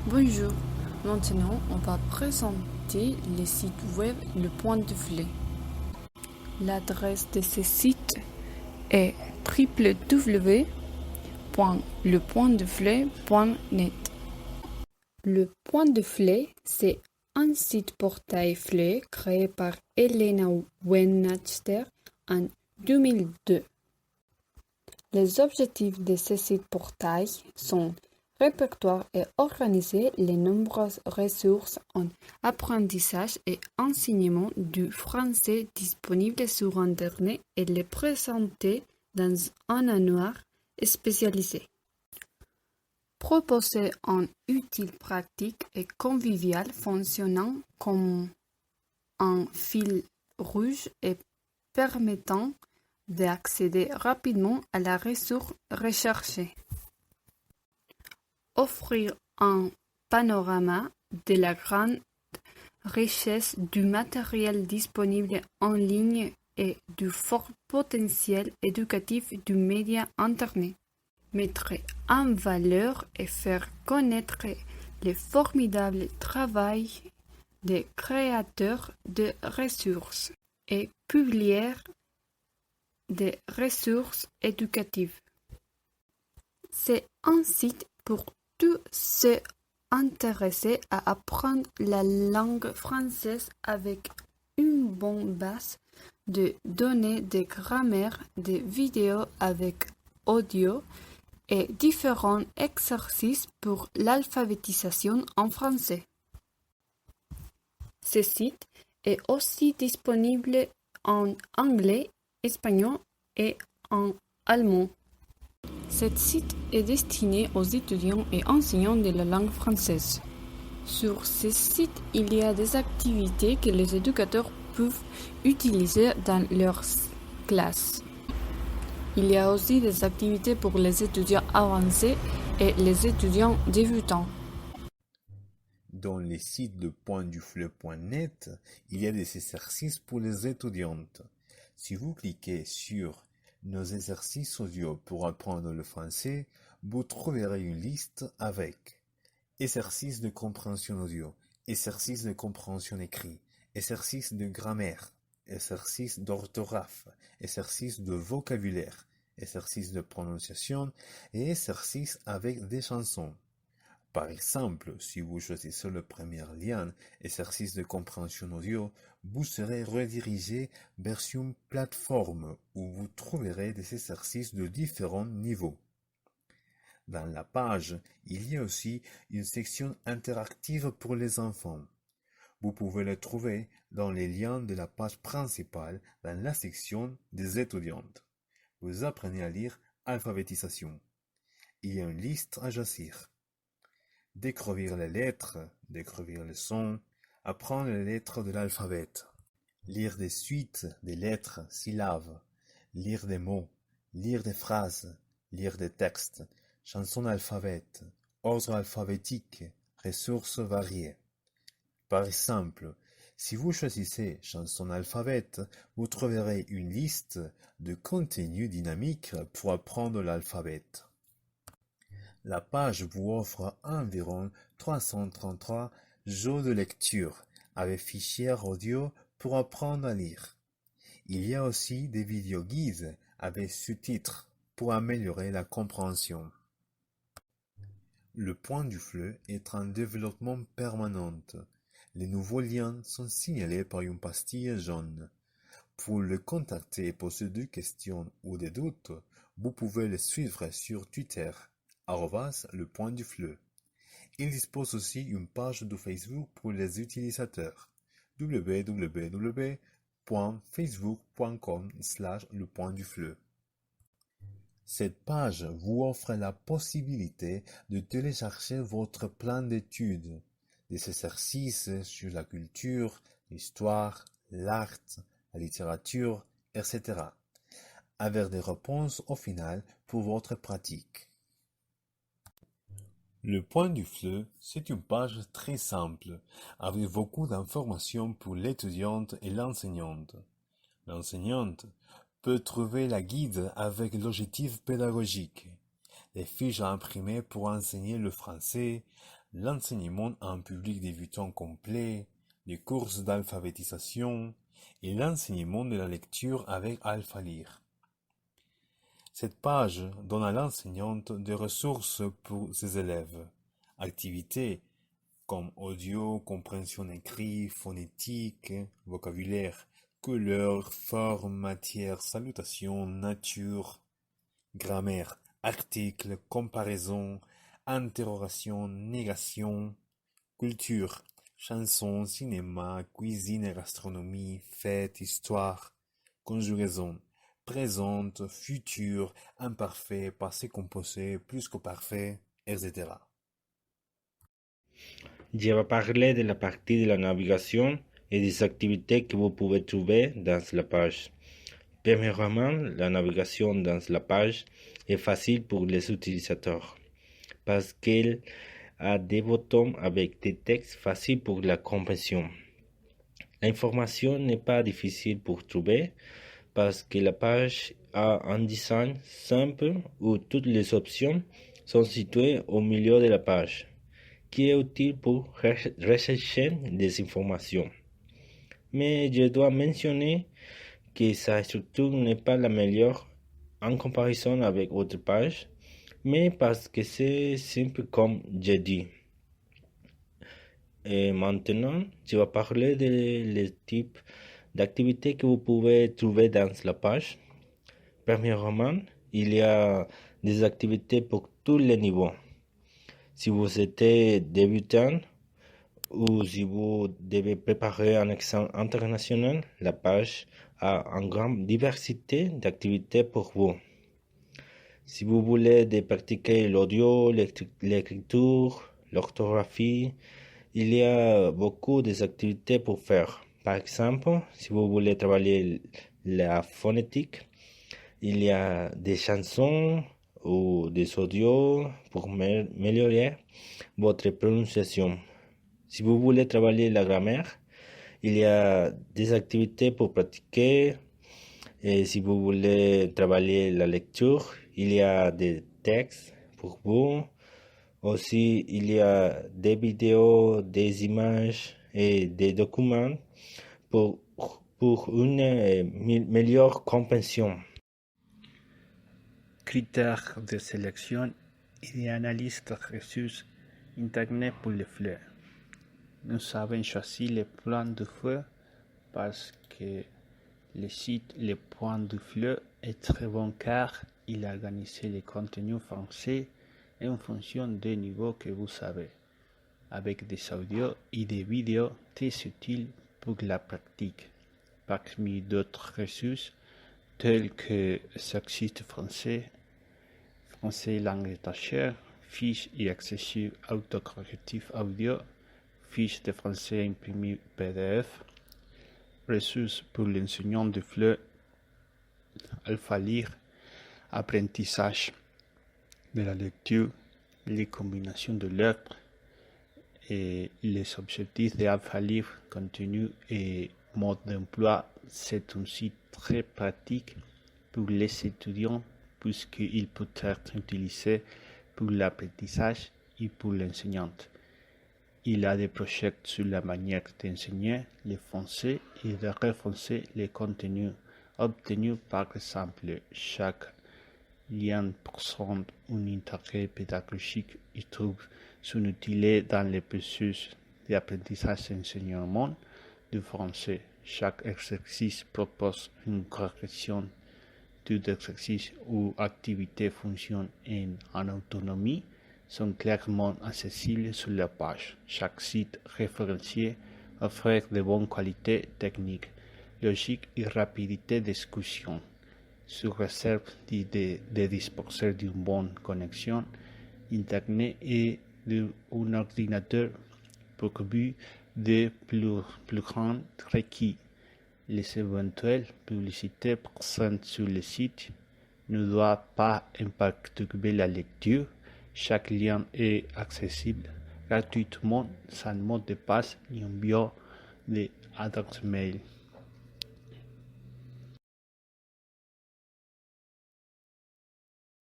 Bonjour, maintenant on va présenter le site web Le Point de Flé. L'adresse de ce site est www.lepointdeflé.net. Le Point de Flé, c'est un site portail Flé créé par Elena Wenachter en 2002. Les objectifs de ce site portail sont répertoire et organiser les nombreuses ressources en apprentissage et enseignement du français disponibles sur Internet et les présenter dans un annuaire spécialisé. Proposer un outil pratique et convivial fonctionnant comme un fil rouge et permettant d'accéder rapidement à la ressource recherchée. Offrir un panorama de la grande richesse du matériel disponible en ligne et du fort potentiel éducatif du média Internet. Mettre en valeur et faire connaître le formidable travail des créateurs de ressources et publier des ressources éducatives. C'est un site pour tous ceux intéressés à apprendre la langue française avec une bonne base de données de grammaire, de vidéos avec audio et différents exercices pour l'alphabétisation en français. Ce site est aussi disponible en anglais, espagnol et en allemand. Ce site est destiné aux étudiants et enseignants de la langue française. Sur ce site, il y a des activités que les éducateurs peuvent utiliser dans leurs classes. Il y a aussi des activités pour les étudiants avancés et les étudiants débutants. Dans le site de pointdufleu.net, il y a des exercices pour les étudiantes. Si vous cliquez sur nos exercices audio pour apprendre le français, vous trouverez une liste avec exercices de compréhension audio, exercices de compréhension écrit, exercices de grammaire, exercices d'orthographe, exercices de vocabulaire, exercices de prononciation et exercices avec des chansons. Par exemple, si vous choisissez le premier lien, exercice de compréhension audio, vous serez redirigé vers une plateforme où vous trouverez des exercices de différents niveaux. Dans la page, il y a aussi une section interactive pour les enfants. Vous pouvez le trouver dans les liens de la page principale dans la section des étudiantes. Vous apprenez à lire alphabétisation. Il y a une liste à choisir. Découvrir les lettres, découvrir les sons, apprendre les lettres de l'alphabet, lire des suites des lettres, syllabes, lire des mots, lire des phrases, lire des textes, chansons d'alphabet, ordre alphabétique, ressources variées. Par exemple, si vous choisissez chanson d'alphabet, vous trouverez une liste de contenus dynamiques pour apprendre l'alphabet. La page vous offre environ 333 jeux de lecture avec fichiers audio pour apprendre à lire. Il y a aussi des vidéos guides avec sous-titres pour améliorer la compréhension. Le Point du Fleu est en développement permanent. Les nouveaux liens sont signalés par une pastille jaune. Pour le contacter et poser des questions ou des doutes, vous pouvez le suivre sur Twitter. Le Point du Fleu. Il dispose aussi d'une page de Facebook pour les utilisateurs www.facebook.com/lepointdufleu. Cette page vous offre la possibilité de télécharger votre plan d'études, des exercices sur la culture, l'histoire, l'art, la littérature, etc., avec des réponses au final pour votre pratique. Le Point du Fleu, c'est une page très simple, avec beaucoup d'informations pour l'étudiante et l'enseignante. L'enseignante peut trouver la guide avec l'objectif pédagogique, les fiches à imprimer pour enseigner le français, l'enseignement à un public débutant complet, les courses d'alphabétisation et l'enseignement de la lecture avec AlphaLire. Cette page donne à l'enseignante des ressources pour ses élèves, activités comme audio, compréhension écrite, phonétique, vocabulaire, couleur, forme, matière, salutation, nature, grammaire, article, comparaison, interrogation, négation, culture, chansons, cinéma, cuisine et gastronomie, fête, histoire, conjugaison, présente, futur, imparfait, passé composé, plus que parfait, etc. Je vais parler de la partie de la navigation et des activités que vous pouvez trouver dans la page. Premièrement, la navigation dans la page est facile pour les utilisateurs parce qu'elle a des boutons avec des textes faciles pour la compréhension. L'information n'est pas difficile pour trouver parce que la page a un design simple où toutes les options sont situées au milieu de la page, qui est utile pour rechercher des informations. Mais je dois mentionner que sa structure n'est pas la meilleure en comparaison avec d'autres pages, mais parce que c'est simple comme j'ai dit. Et maintenant, je vais parler des types d'activités que vous pouvez trouver dans la page. Premièrement, il y a des activités pour tous les niveaux. Si vous êtes débutant ou si vous devez préparer un examen international, la page a une grande diversité d'activités pour vous. Si vous voulez pratiquer l'audio, l'écriture, l'orthographie, il y a beaucoup d'activités pour faire. Par exemple, si vous voulez travailler la phonétique, il y a des chansons ou des audios pour améliorer votre prononciation. Si vous voulez travailler la grammaire, il y a des activités pour pratiquer. Et si vous voulez travailler la lecture, il y a des textes pour vous. Aussi, il y a des vidéos, des images et des documents pour une meilleure compréhension. Critères de sélection et d'analyse de ressources Internet pour les fleurs. Nous avons choisi le plan de feu parce que le site Le Point du Fleu est très bon car il a organisé les contenus français en fonction des niveaux que vous savez, avec des audios et des vidéos très utiles pour la pratique. Parmi d'autres ressources telles que Succès français, français langue étrangère, fiches et accessibles autocorrectifs audio, fiches de français imprimées PDF, ressources pour l'enseignant de FLE, AlphaLire, apprentissage de la lecture, les combinaisons de l'œuvre et les objectifs de AlphaLire, contenu et mode d'emploi. C'est un site très pratique pour les étudiants puisqu'il peut être utilisé pour l'apprentissage et pour l'enseignante. Il a des projets sur la manière d'enseigner le français et de refoncer les contenus obtenus. Par exemple, chaque lien présente un intérêt pédagogique et trouve son utilité dans les processus d'apprentissage et d'enseignement du français. Chaque exercice propose une correction. Tout exercice ou activité fonctionne en autonomie sont clairement accessibles sur la page. Chaque site référencié offre de bonnes qualités techniques, logique et rapidité d'exécution, sous réserve de disposer d'une bonne connexion Internet et d'un ordinateur pourvu de plus grands requis. Les éventuelles publicités présentes sur le site ne doivent pas perturber la lecture. Chaque lien est accessible gratuitement sans mot de passe ni un bio d'adresse mail.